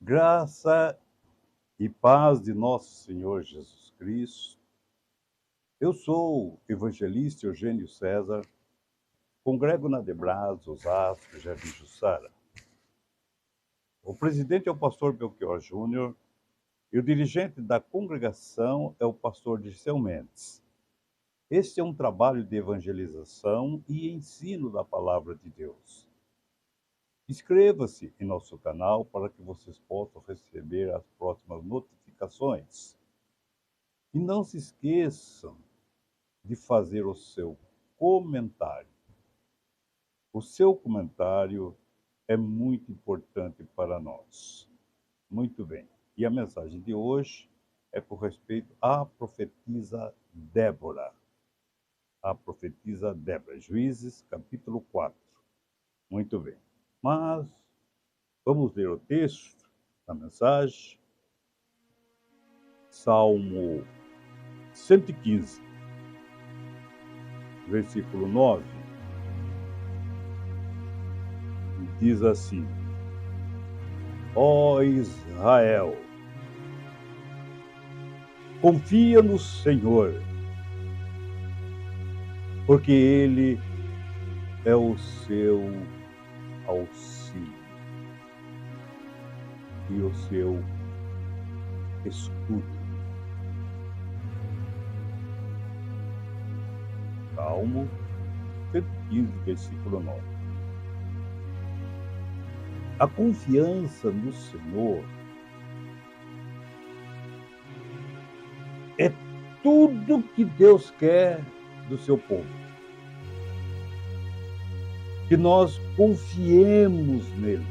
Graça e paz de nosso Senhor Jesus Cristo. Eu sou o evangelista Eugênio César, congrego na Debras, Osasco, Jardim Jussara. O presidente é o pastor Belchior Júnior e o dirigente da congregação é o pastor Dirceu Mendes. Este é um trabalho de evangelização e ensino da palavra de Deus. Inscreva-se em nosso canal para que vocês possam receber as próximas notificações. E não se esqueçam de fazer o seu comentário. O seu comentário é muito importante para nós. Muito bem. E a mensagem de hoje é com respeito à profetisa Débora. A profetisa Débora, Juízes, capítulo 4. Muito bem. Mas vamos ler o texto da mensagem. Salmo 115, versículo 9. Diz assim: Ó Israel, confia no Senhor, porque Ele é o seu auxílio e o seu escudo. Salmo 115, versículo 9. A confiança no Senhor é tudo que Deus quer do seu povo. Que nós confiemos nele.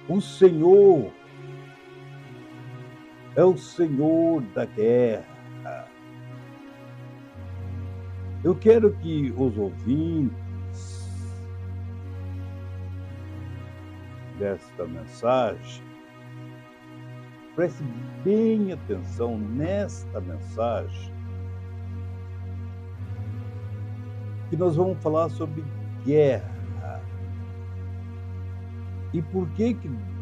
O Senhor é o Senhor da guerra. Eu quero que os ouvintes desta mensagem prestem bem atenção nesta mensagem, que nós vamos falar sobre guerra. E por que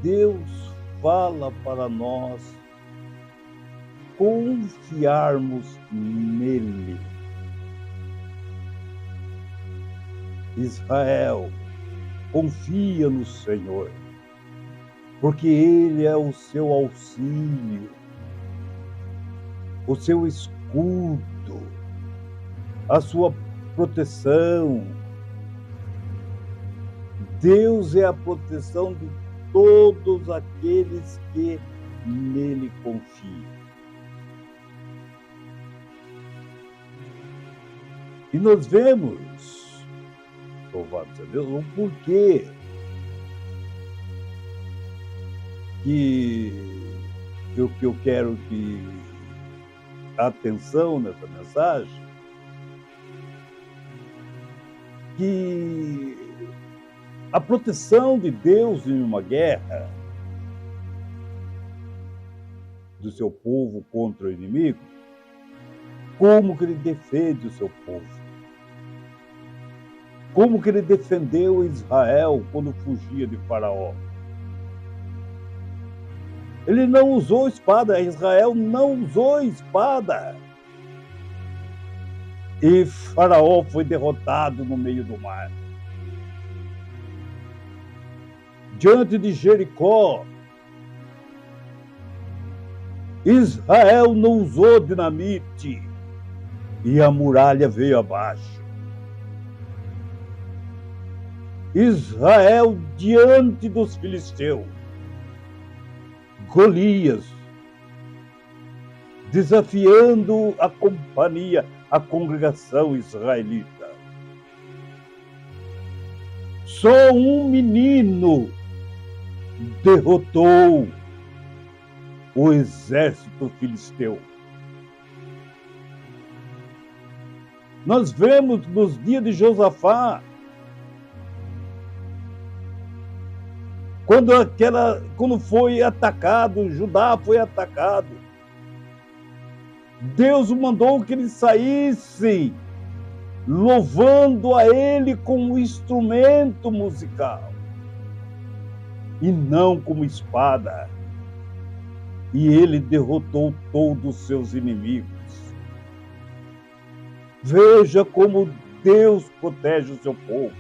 Deus fala para nós confiarmos nele? Israel, confia no Senhor, porque Ele é o seu auxílio, o seu escudo, a sua proteção. Deus é a proteção de todos aqueles que nele confiam. E nós vemos, louvados a Deus, o porquê que eu quero que atenção nessa mensagem, que a proteção de Deus em uma guerra do seu povo contra o inimigo, como que ele defende o seu povo, como que ele defendeu Israel quando fugia de Faraó. Ele não usou espada, Israel não usou espada. E Faraó foi derrotado no meio do mar. Diante de Jericó, Israel não usou dinamite e a muralha veio abaixo. Israel, diante dos filisteus, Golias, desafiando a companhia, a congregação israelita. Só um menino derrotou o exército filisteu. Nós vemos nos dias de Josafá, quando foi atacado, Judá foi atacado, Deus mandou que eles saíssem louvando a Ele com um instrumento musical. e não como espada. E ele derrotou todos os seus inimigos. Veja como Deus protege o seu povo.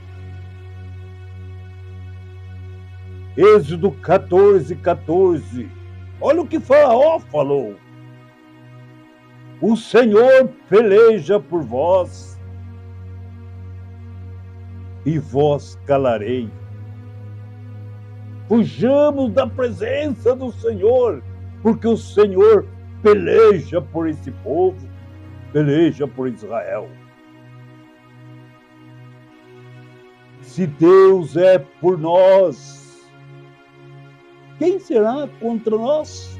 Êxodo 14:14. Olha o que Faraó falou. O Senhor peleja por vós, e vós calarei. Fujamos da presença do Senhor, porque o Senhor peleja por esse povo, peleja por Israel. Se Deus é por nós, quem será contra nós?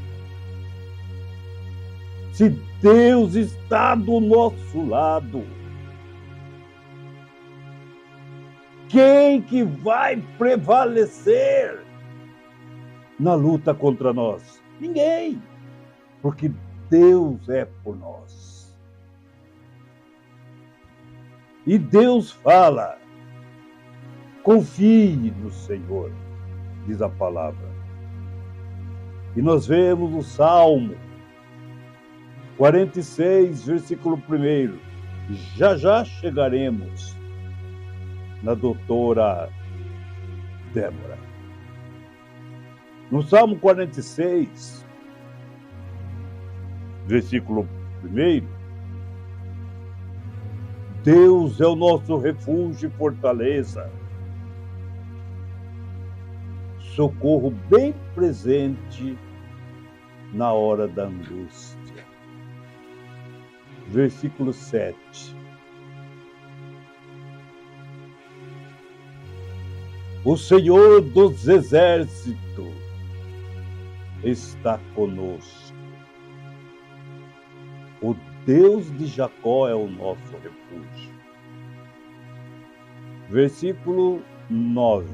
Se Deus está do nosso lado, quem que vai prevalecer na luta contra nós? Ninguém, porque Deus é por nós. E Deus fala, confie no Senhor, diz a palavra. E nós vemos no Salmo 46, versículo 1. Já chegaremos na doutora Débora. No Salmo 46, versículo 1, Deus é o nosso refúgio e fortaleza, socorro bem presente na hora da angústia. Versículo 7. O Senhor dos exércitos está conosco. O Deus de Jacó é o nosso refúgio. Versículo 9.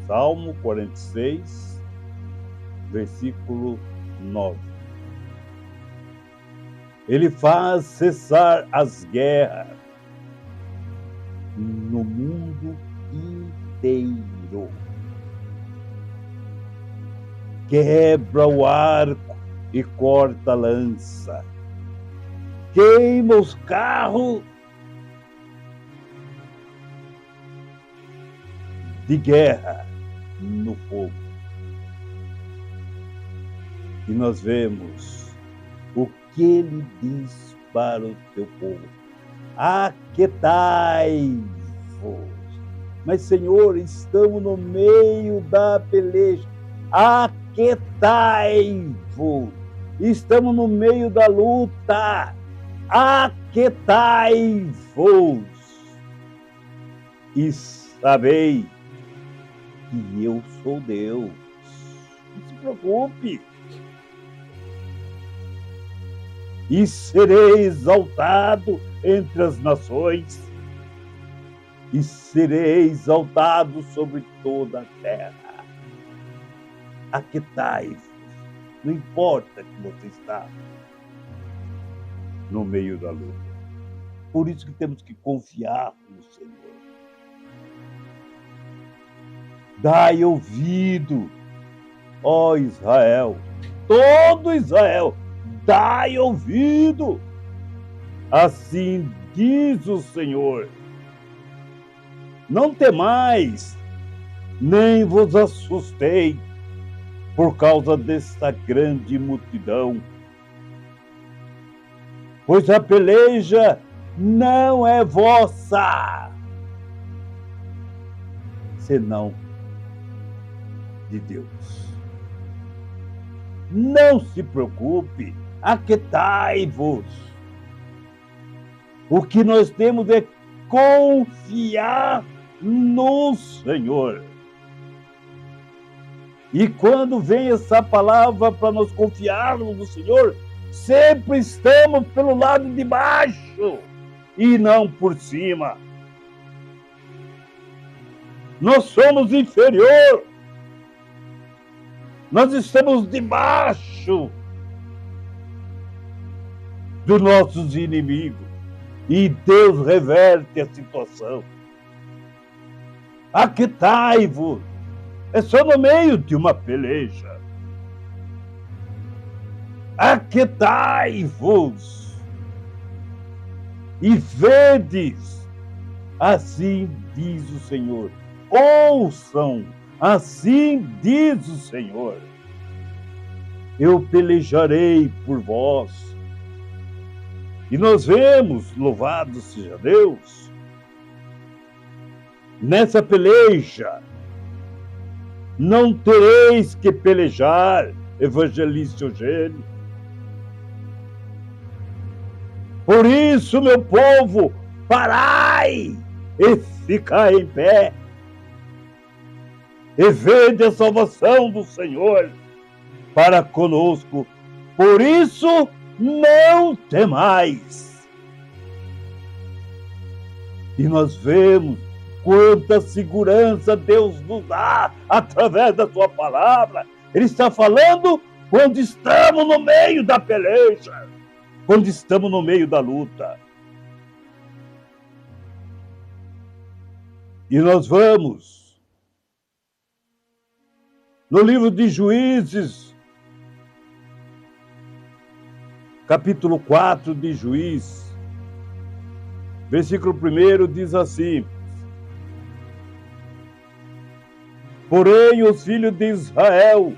Salmo 46, versículo 9. Ele faz cessar as guerras no mundo inteiro. Quebra o arco e corta a lança. Queima os carros de guerra no fogo. E nós vemos o que ele diz para o teu povo. Aquietai-vos. Mas, Senhor, estamos no meio da peleja. Aquietai-vos. Estamos no meio da luta. Aquietai-vos. E sabei que eu sou Deus. Não se preocupe. E serei exaltado entre as nações, e serei exaltado sobre toda a terra. Aquietai-vos, não importa que você está no meio da luta. Por isso que temos que confiar no Senhor. Dai ouvido, ó Israel, todo Israel, dai ouvido, assim diz o Senhor. Não temais, nem vos assustei por causa desta grande multidão, pois a peleja não é vossa, senão de Deus. Não se preocupe, aquietai-vos. O que nós temos é confiar no Senhor. E quando vem essa palavra para nós confiarmos no Senhor, sempre estamos pelo lado de baixo e não por cima. Nós somos inferior. Nós estamos debaixo dos nossos inimigos. E Deus reverte a situação. Aquietai-vos é só no meio de uma peleja. Aquietai-vos e vedes, assim diz o Senhor. Ouçam, assim diz o Senhor. Eu pelejarei por vós. E nós vemos, louvado seja Deus, nessa peleja, não tereis que pelejar, evangelista Eugênio. Por isso, meu povo, parai e ficai em pé, e vede a salvação do Senhor para conosco. Por isso, não temais. E nós vemos quanta segurança Deus nos dá através da sua palavra. Ele está falando quando estamos no meio da peleja, quando estamos no meio da luta. E nós vamos no livro de Juízes, capítulo 4 de Juízes, versículo 1 diz assim: porém os filhos de Israel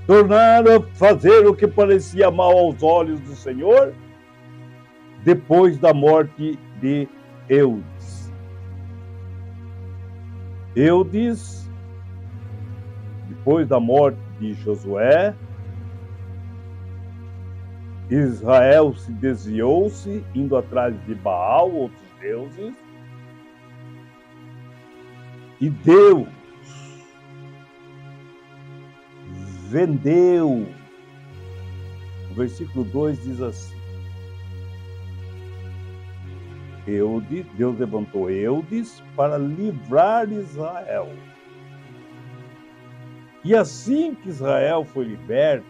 tornaram a fazer o que parecia mal aos olhos do Senhor, depois da morte de Eudes. Eudes, depois da morte de Josué, Israel se desviou-se, indo atrás de Baal, outros deuses, e Deus vendeu. O versículo 2 diz assim: Deus levantou Eudes para livrar Israel. E assim que Israel foi liberto,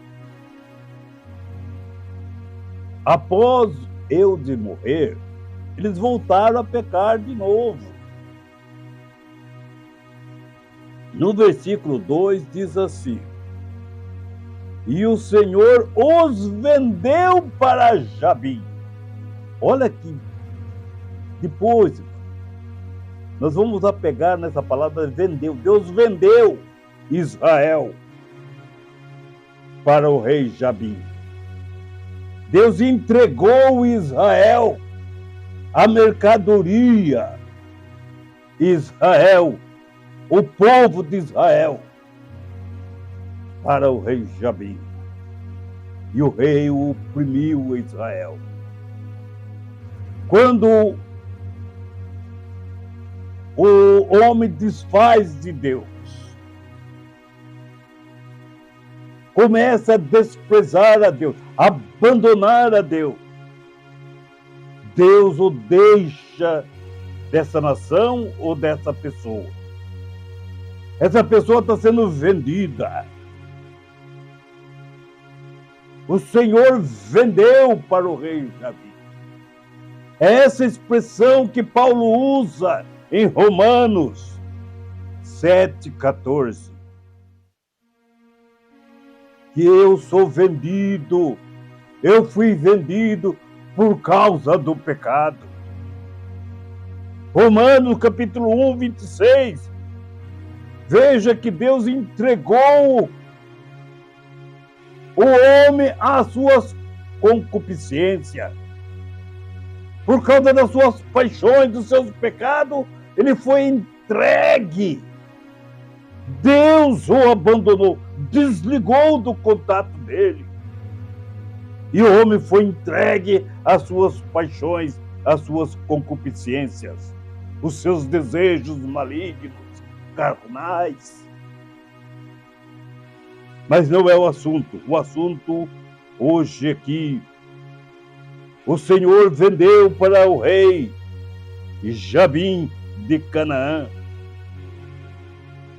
após Eudes morrer, eles voltaram a pecar de novo. No versículo 2 diz assim: e o Senhor os vendeu para Jabim. Olha aqui. Depois, nós vamos apegar nessa palavra vendeu. Deus vendeu Israel para o rei Jabim. Deus entregou Israel, a mercadoria, Israel, o povo de Israel, para o rei Jabim. E o rei oprimiu Israel. Quando o homem desfaz de Deus, começa a desprezar a Deus, abandonar a Deus, Deus o deixa dessa nação ou dessa pessoa. Essa pessoa está sendo vendida. O Senhor vendeu para o rei Jabim. É essa expressão que Paulo usa em Romanos 7,14. Que eu sou vendido, eu fui vendido por causa do pecado. Romanos capítulo 1, 26. Veja que Deus entregou o homem às suas concupiscências. Por causa das suas paixões, dos seus pecados, ele foi entregue. Deus o abandonou, desligou do contato dele. E o homem foi entregue às suas paixões, às suas concupiscências, os seus desejos malignos, carnais. Mas não é o assunto. O assunto hoje aqui, o Senhor vendeu para o rei Jabim de Canaã,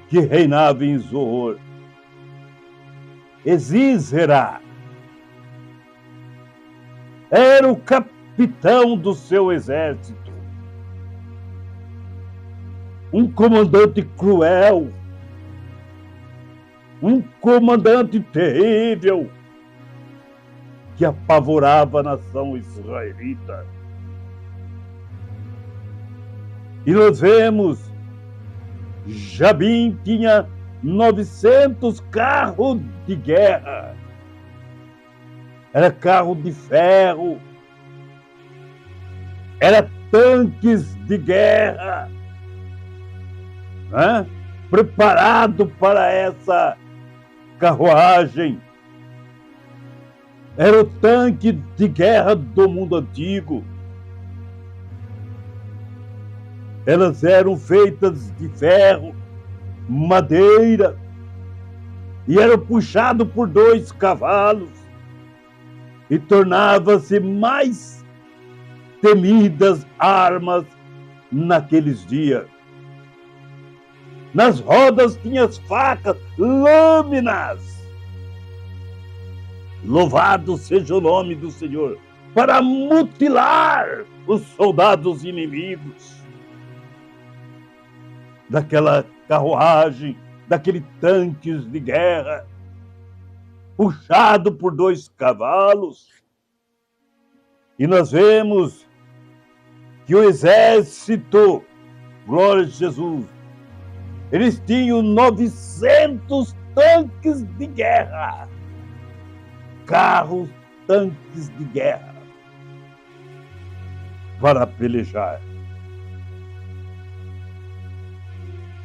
que reinava em Zoar. Esísera era o capitão do seu exército. um comandante cruel, um comandante terrível, que apavorava a nação israelita. E nós vemos, Jabim tinha 900 carros de guerra. Era carro de ferro, era tanques de guerra, né? Preparado para essa carruagem. Era o tanque de guerra do mundo antigo. Elas eram feitas de ferro, madeira, e eram puxadas por 2 cavalos, e tornava-se mais temidas armas naqueles dias. Nas rodas tinha as facas, lâminas. Louvado seja o nome do Senhor, para mutilar os soldados inimigos daquela carruagem, daquele tanques de guerra, puxado por 2 cavalos. E nós vemos que o exército, glória a Jesus, eles tinham 900 tanques de guerra, carros, tanques de guerra, para pelejar.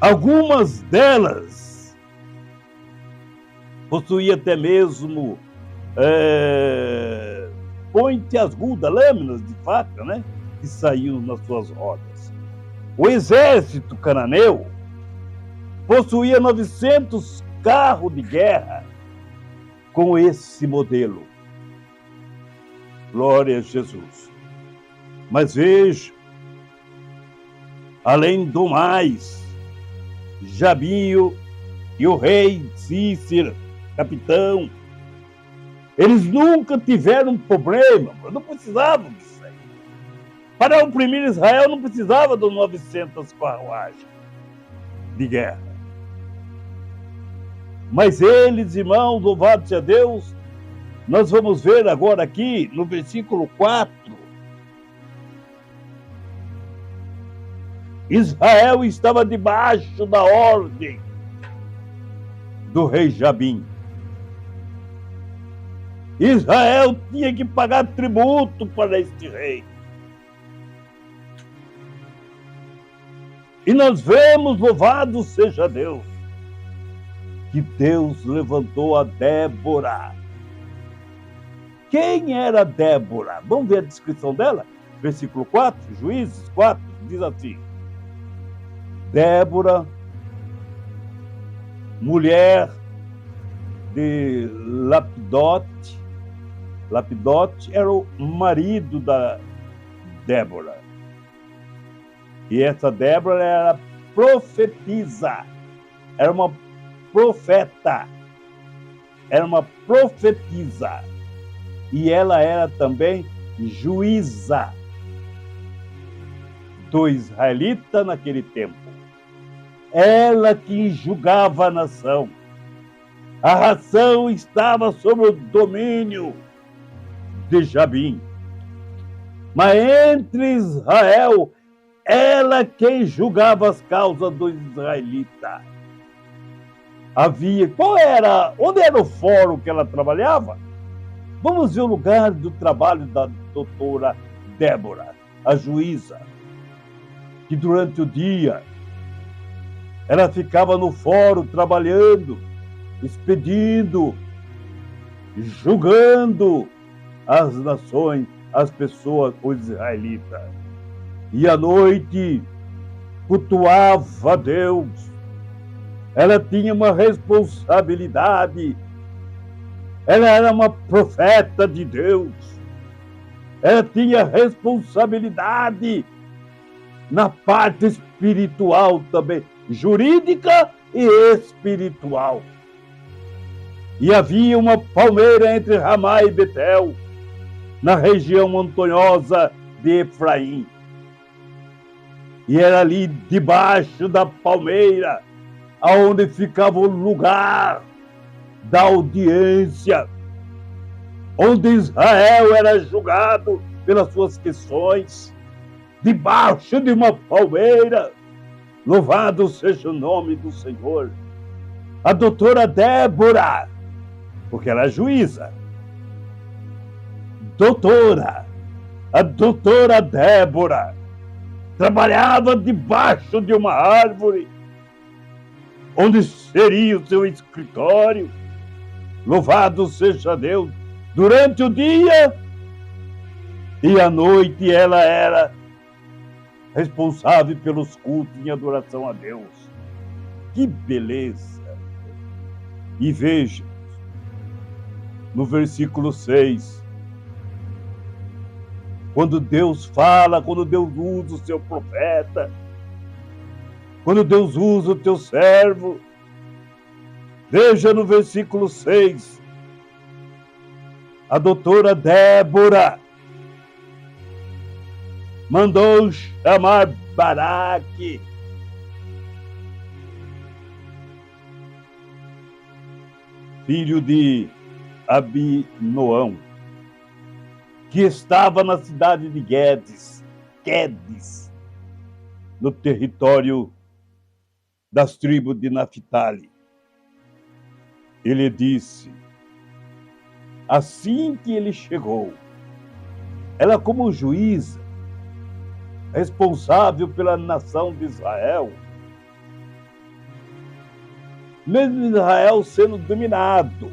Algumas delas possuíam até mesmo pontiagudas, lâminas de faca, né? Que saíam nas suas rodas. O exército cananeu possuía 900 carros de guerra com esse modelo. Glória a Jesus. Mas veja, além do mais, Jabim e o rei Cícera, capitão, eles nunca tiveram problema, não precisavam disso aí. Para oprimir Israel não precisava de 900 carruagens de guerra. Mas eles, irmãos, louvado seja Deus, nós vamos ver agora aqui no versículo 4, Israel estava debaixo da ordem do rei Jabim. Israel tinha que pagar tributo para este rei. E nós vemos, louvado seja Deus, que Deus levantou a Débora. Quem era Débora? Vamos ver a descrição dela? Versículo 4, Juízes 4, diz assim: Débora, mulher de Lapidote. Lapidote era o marido da Débora. E essa Débora era profetisa, era uma profeta, era uma profetisa. E ela era também juíza do israelita naquele tempo. Ela que julgava a nação. A nação estava sob o domínio de Jabim. Mas entre Israel, ela quem julgava as causas do israelita. Onde era o fórum que ela trabalhava? Vamos ver o lugar do trabalho da doutora Débora, a juíza, que durante o dia ela ficava no fórum trabalhando, expedindo, julgando as nações, as pessoas, os israelitas. E à noite cultuava a Deus. Ela tinha uma responsabilidade. Ela era uma profeta de Deus. Ela tinha responsabilidade na parte espiritual também, jurídica e espiritual. E havia uma palmeira entre Ramá e Betel, na região montanhosa de Efraim. E era ali debaixo da palmeira, aonde ficava o lugar da audiência, onde Israel era julgado pelas suas questões, debaixo de uma palmeira. Louvado seja o nome do Senhor. A doutora Débora, porque ela é juíza, a doutora Débora trabalhava debaixo de uma árvore, onde seria o seu escritório. Louvado seja Deus. Durante o dia e à noite ela era responsável pelos cultos em adoração a Deus. Que beleza! E veja, no versículo 6, quando Deus fala, quando Deus usa o seu profeta, quando Deus usa o teu servo, veja no versículo 6, a doutora Débora mandou chamar Baraque, filho de Abinoão, que estava na cidade de Quedes, no território das tribos de Naphtali. Ele disse, assim que ele chegou, ela como juíza, responsável pela nação de Israel, mesmo Israel sendo dominado,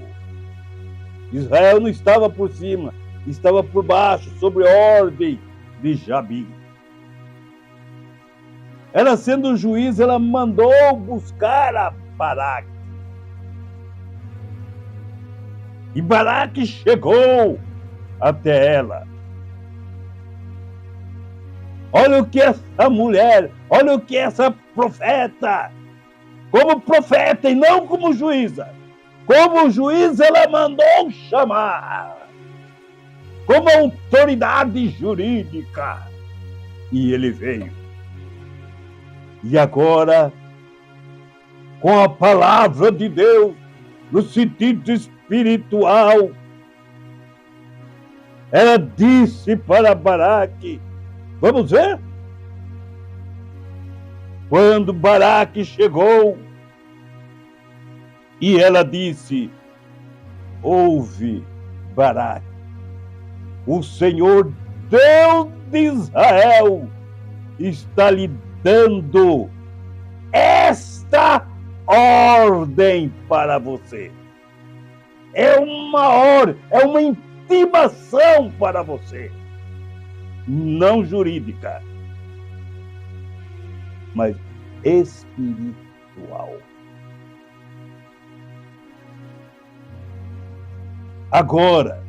Israel não estava por cima, estava por baixo, sob ordem de Jabim. Ela sendo juiz, ela mandou buscar a Baraque. E Baraque chegou até ela. Olha o que essa mulher, olha o que essa profeta, como profeta e não como juíza. Como juíza, ela mandou chamar, como autoridade jurídica. E ele veio. E agora, com a palavra de Deus, no sentido espiritual, ela disse para Baraque, vamos ver? Quando Baraque chegou, e ela disse, ouve, Baraque, o Senhor Deus de Israel está lhe dando esta ordem para você. É uma ordem, é uma intimação para você. Não jurídica, mas espiritual. Agora,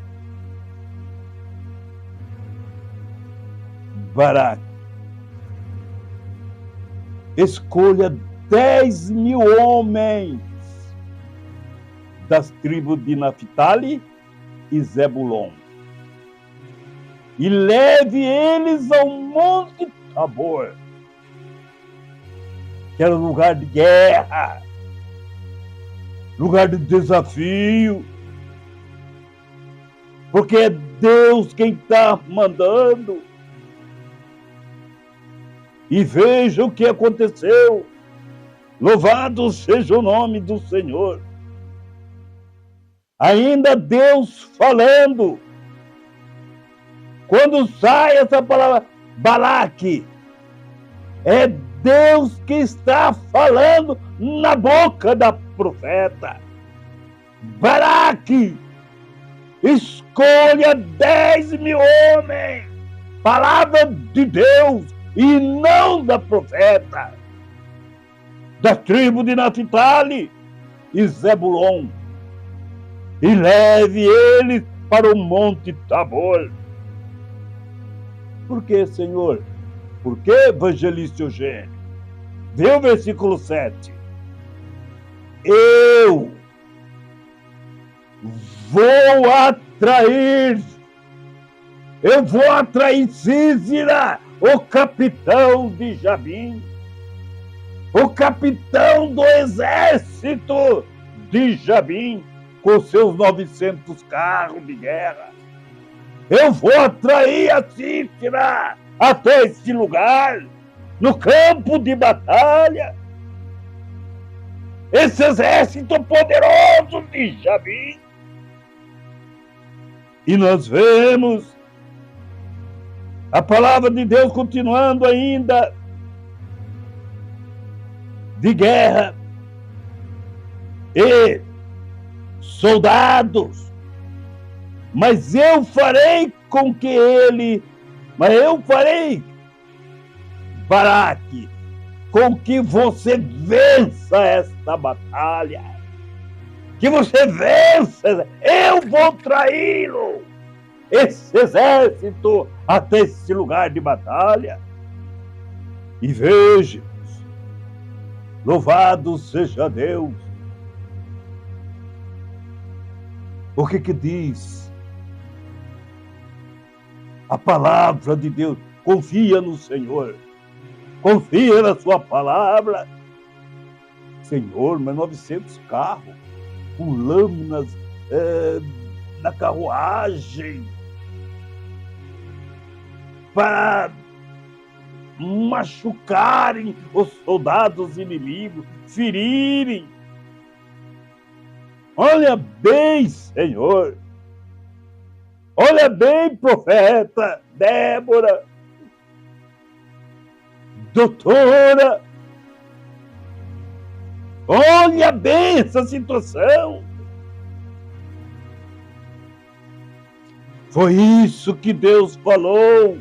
Baraque, escolha 10.000 homens das tribos de Naphtali e Zebulon e leve eles ao Monte Tabor, que era lugar de guerra, lugar de desafio, porque é Deus quem está mandando. E veja o que aconteceu. Louvado seja o nome do Senhor. Ainda Deus falando. Quando sai essa palavra, Balaque, é Deus que está falando na boca da profeta. Balaque, escolha 10.000 homens, palavra de Deus e não da profeta, da tribo de Naphtali e Zebulon, e leve eles para o Monte Tabor. Por que, Senhor? Por que, evangelista Eugênio? Vê o versículo 7. Eu vou atrair Sísera, o capitão de Jabim, o capitão do exército de Jabim, com seus 900 carros de guerra. Eu vou atrair a Sísera até este lugar, no campo de batalha. Esse exército poderoso de Jabim. E nós vemos a palavra de Deus continuando ainda de guerra e soldados. Mas eu farei com que ele, Baraque, com que você vença esta batalha. Que você vença, eu vou traí-lo, esse exército, até esse lugar de batalha. E veja, louvado seja Deus. O que diz a palavra de Deus? Confia no Senhor, confia na sua palavra. Senhor, mas 900 carros, com lâminas na carruagem, para machucarem os soldados inimigos, ferirem. Olha bem, Senhor. Olha bem, profeta Débora, doutora. Olha bem essa situação. Foi isso que Deus falou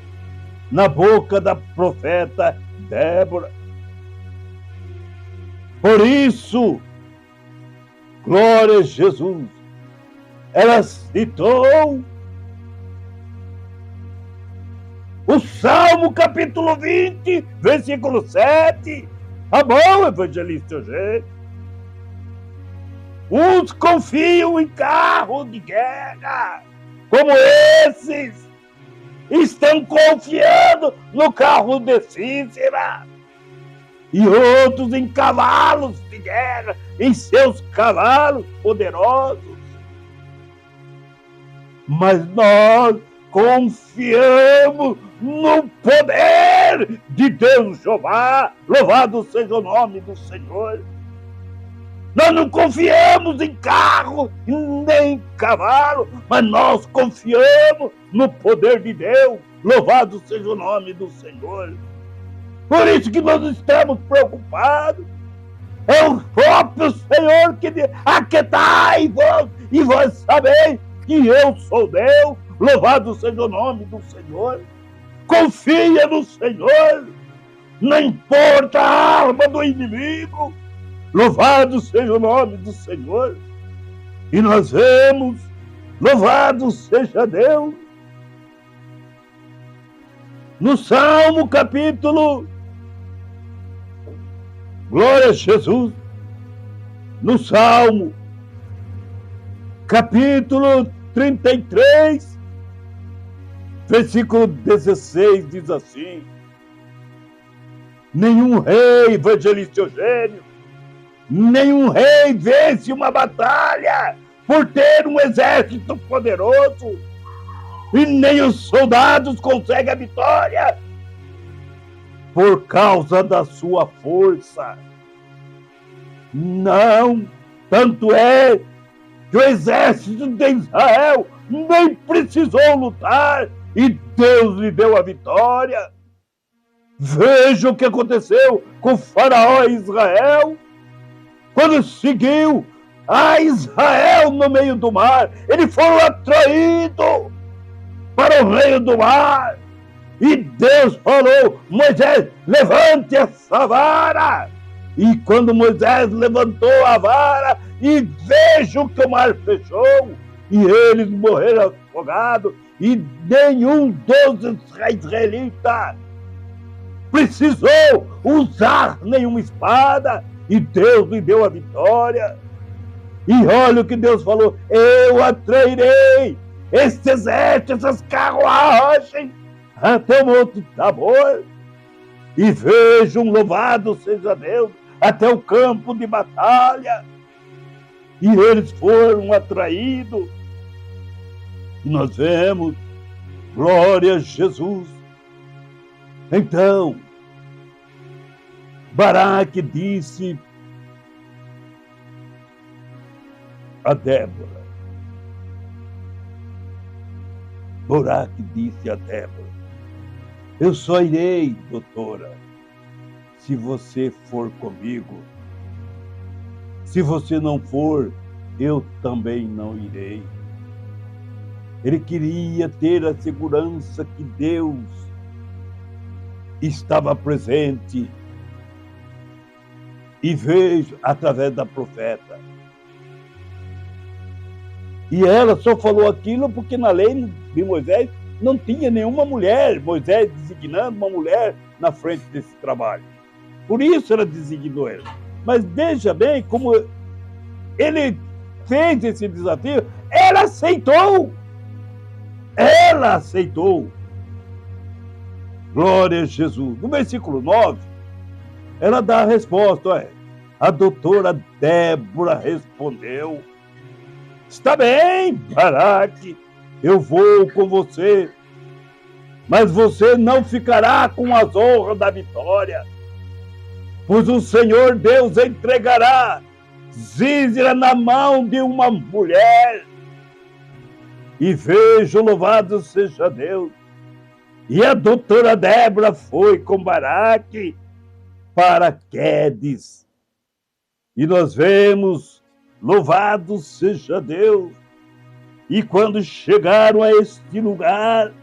na boca da profeta Débora. Por isso, glória a Jesus, ela citou o Salmo capítulo 20, versículo 7. Tá bom, evangelista Eugênio? Uns confiam em carros de guerra, como esses. Estão confiando no carro de Sísera. E outros em cavalos de guerra, em seus cavalos poderosos. Mas nós confiamos no poder de Deus Jeová. Louvado seja o nome do Senhor. Nós não confiamos em carro, nem em cavalo, mas nós confiamos no poder de Deus. Louvado seja o nome do Senhor. Por isso que nós estamos preocupados. É o próprio Senhor que diz: aquietai-vos e vós sabeis que eu sou Deus. Louvado seja o nome do Senhor. Confia no Senhor. Não importa a arma do inimigo. Louvado seja o nome do Senhor. E nós vemos, louvado seja Deus, no Salmo capítulo, glória a Jesus, no Salmo capítulo 33, versículo 16, diz assim: nenhum rei, evangelista Eugênio, nenhum rei vence uma batalha por ter um exército poderoso, e nem os soldados conseguem a vitória por causa da sua força. Não, tanto é que o exército de Israel nem precisou lutar e Deus lhe deu a vitória. Veja o que aconteceu com o faraó Israel, quando seguiu a Israel no meio do mar. Eles foram atraídos para o meio do mar. E Deus falou: Moisés, levante essa vara. E quando Moisés levantou a vara, e vejo que o mar fechou, e eles morreram afogados, e nenhum dos israelitas precisou usar nenhuma espada, e Deus lhe deu a vitória. E olha o que Deus falou: eu atrairei esse exército, essas carruagens, até o Monte Tabor, e vejam, louvado seja Deus, até o campo de batalha. E eles foram atraídos. E nós vemos, glória a Jesus. Então, Baraque disse a Débora, eu só irei, doutora, se você for comigo. Se você não for, eu também não irei. Ele queria ter a segurança que Deus estava presente. E vejo através da profeta. E ela só falou aquilo porque na lei de Moisés não tinha nenhuma mulher, Moisés designando uma mulher na frente desse trabalho. Por isso ela designou ela. Mas veja bem como ele fez esse desafio, ela aceitou. Ela aceitou. Glória a Jesus. No versículo 9, ela dá a resposta. Olha, a doutora Débora respondeu: está bem, Baraque, eu vou com você, mas você não ficará com as honras da vitória, pois o Senhor Deus entregará Sísera na mão de uma mulher. E vejo, louvado seja Deus. E a doutora Débora foi com Baraque para Quedes. E nós vemos, louvado seja Deus. E quando chegaram a este lugar,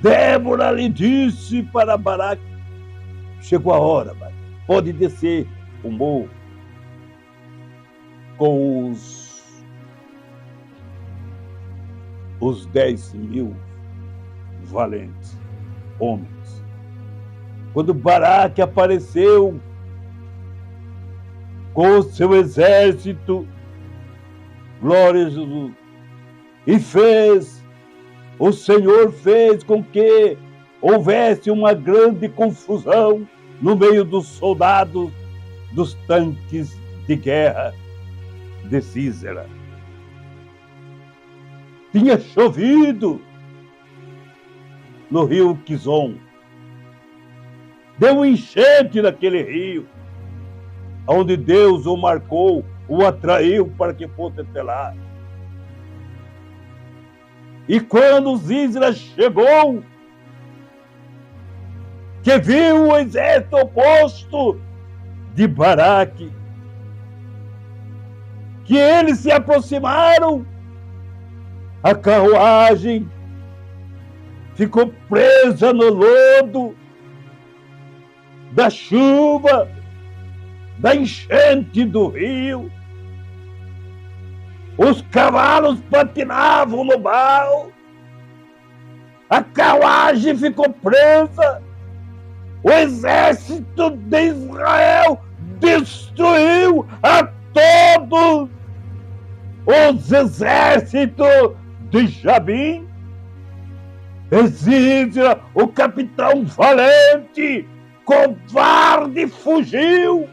Débora lhe disse para Baraque: chegou a hora, Baraque, pode descer o morro com os 10.000 valentes homens. Quando Baraque apareceu com o seu exército, glória a Jesus, e o Senhor fez com que houvesse uma grande confusão no meio dos soldados dos tanques de guerra de Sísera. Tinha chovido no rio Quizon. Deu um enchente naquele rio, onde Deus o marcou, o atraiu para que fosse até lá. E quando Sísera chegou, que viu o exército oposto de Baraque, que eles se aproximaram, a carruagem ficou presa no lodo da chuva, da enchente do rio. Os cavalos patinavam no barro, a carruagem ficou presa. O exército de Israel destruiu a todos os exércitos de Jabim. Sísera, o capitão valente, covarde, fugiu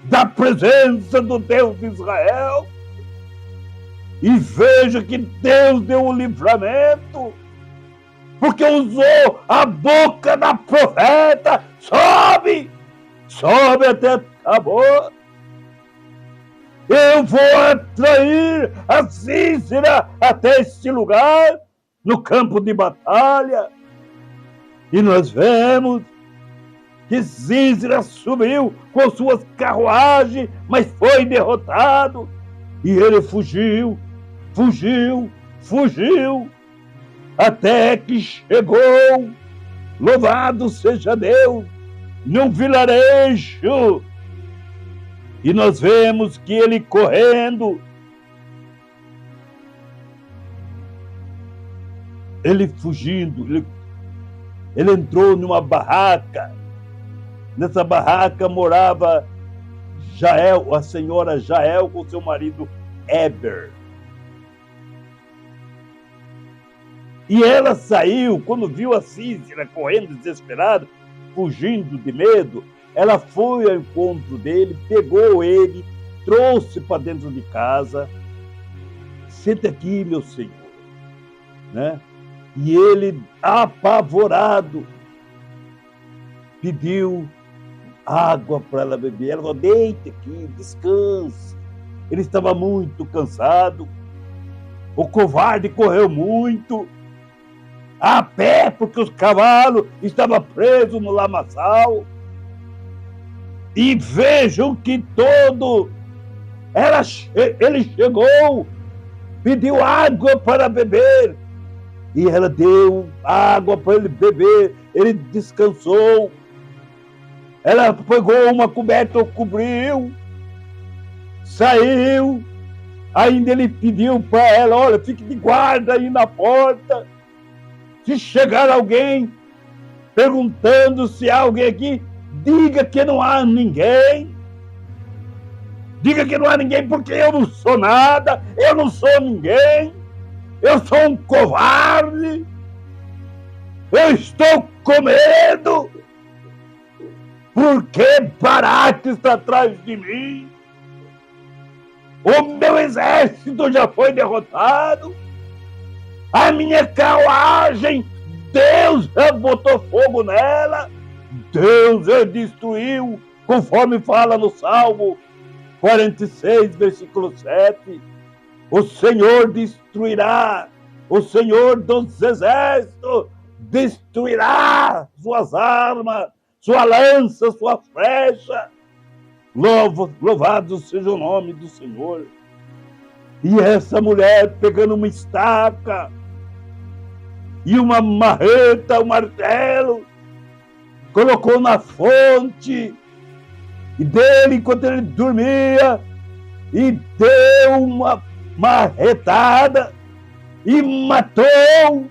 da presença do Deus de Israel. E veja que Deus deu o livramento, porque usou a boca da profeta. Sobe até Tabor. Eu vou atrair a Sísera até este lugar, no campo de batalha. E nós vemos que Sísera subiu com suas carruagens, mas foi derrotado. E ele fugiu, até que chegou, louvado seja Deus, num vilarejo. E nós vemos que ele correndo, ele fugindo, ele entrou numa barraca Nessa barraca morava Jael, a senhora Jael, com seu marido Heber. E ela saiu, quando viu a Cícera correndo desesperada, fugindo de medo, ela foi ao encontro dele, pegou ele, trouxe para dentro de casa. Senta aqui, meu senhor, né? E ele, apavorado, pediu água para ela beber. Ela falou: deite aqui, descanse. Ele estava muito cansado. O covarde correu muito, a pé, porque os cavalos estavam presos no lamaçal. E vejam que ele chegou, pediu água para beber, e ela deu água para ele beber. Ele descansou. Ela pegou uma coberta, cobriu, saiu. Ainda ele pediu para ela: olha, fique de guarda aí na porta. Se chegar alguém perguntando se há alguém aqui, diga que não há ninguém. Diga que não há ninguém, porque eu não sou nada, eu não sou ninguém, eu sou um covarde, eu estou com medo, porque Baraque está atrás de mim. O meu exército já foi derrotado, a minha carruagem, Deus já botou fogo nela, Deus já destruiu, conforme fala no Salmo 46, versículo 7. O Senhor destruirá, o Senhor dos exércitos destruirá suas armas, sua lança, sua flecha. Louvado seja o nome do Senhor. E essa mulher, pegando uma estaca e uma marreta, um martelo, colocou na fonte e dele, enquanto ele dormia, e deu uma marretada e matou.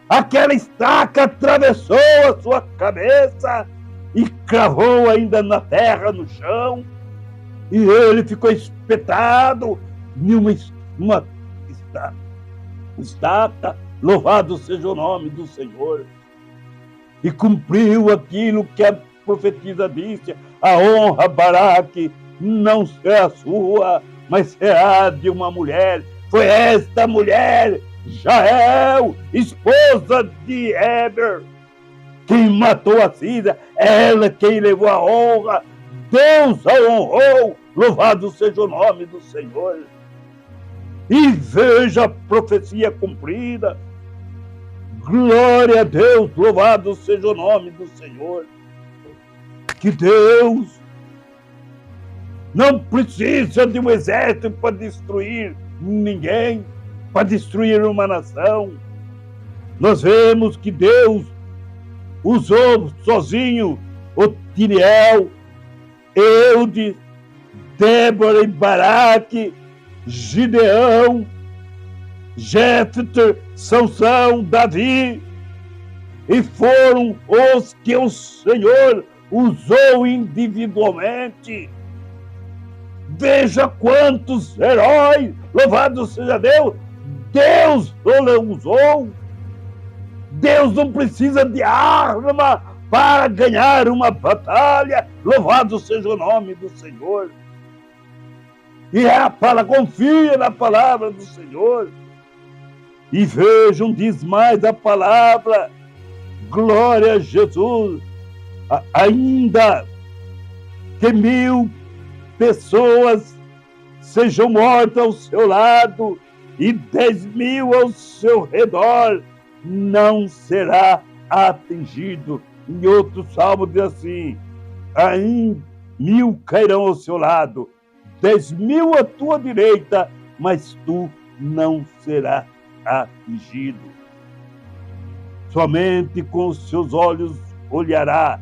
Aquela estaca atravessou a sua cabeça e cravou ainda na terra, no chão, e ele ficou espetado em uma estaca. Louvado seja o nome do Senhor. E cumpriu aquilo que a profetisa disse: a honra, Baraque, não será sua, mas será de uma mulher. Foi esta mulher, Jael, esposa de Heber, quem matou a Cícera, ela quem levou a honra. Deus a honrou, louvado seja o nome do Senhor. E veja a profecia cumprida. Glória a Deus, louvado seja o nome do Senhor. Que Deus não precisa de um exército para destruir ninguém, para destruir uma nação. Nós vemos que Deus usou sozinho Otiniel, Eude, Débora e Baraque, Gideão, Jefter, Sansão, Davi, e foram os que o Senhor usou individualmente. Veja quantos heróis, louvado seja Deus, Deus o usou. Deus não precisa de arma para ganhar uma batalha, louvado seja o nome do Senhor. E confia na palavra do Senhor. E vejam, diz mais a palavra, glória a Jesus, ainda que 1000 pessoas sejam mortas ao seu lado e 10.000 ao seu redor, não será atingido. Em outro salmo diz assim: ainda 1000 cairão ao seu lado, 10.000 à tua direita, mas tu não serás atingido. Somente com os seus olhos olhará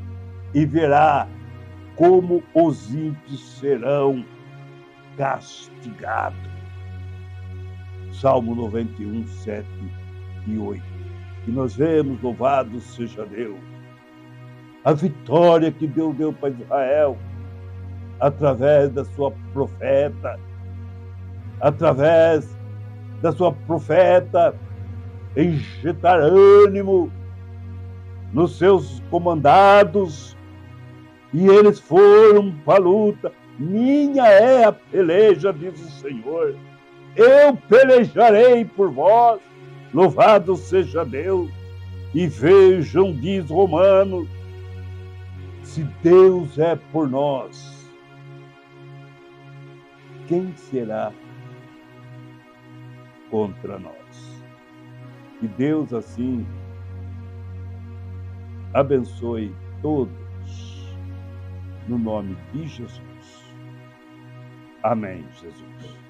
e verá como os ímpios serão castigados. Salmo 91, 7 e 8. E nós vemos, louvado seja Deus, a vitória que Deus deu para Israel, através da sua profeta, injetar ânimo nos seus comandados, e eles foram para a luta. Minha é a peleja, diz o Senhor. Eu pelejarei por vós, louvado seja Deus. E vejam, diz Romanos, se Deus é por nós, quem será contra nós? Que Deus assim abençoe todos, no nome de Jesus. Amém, Jesus.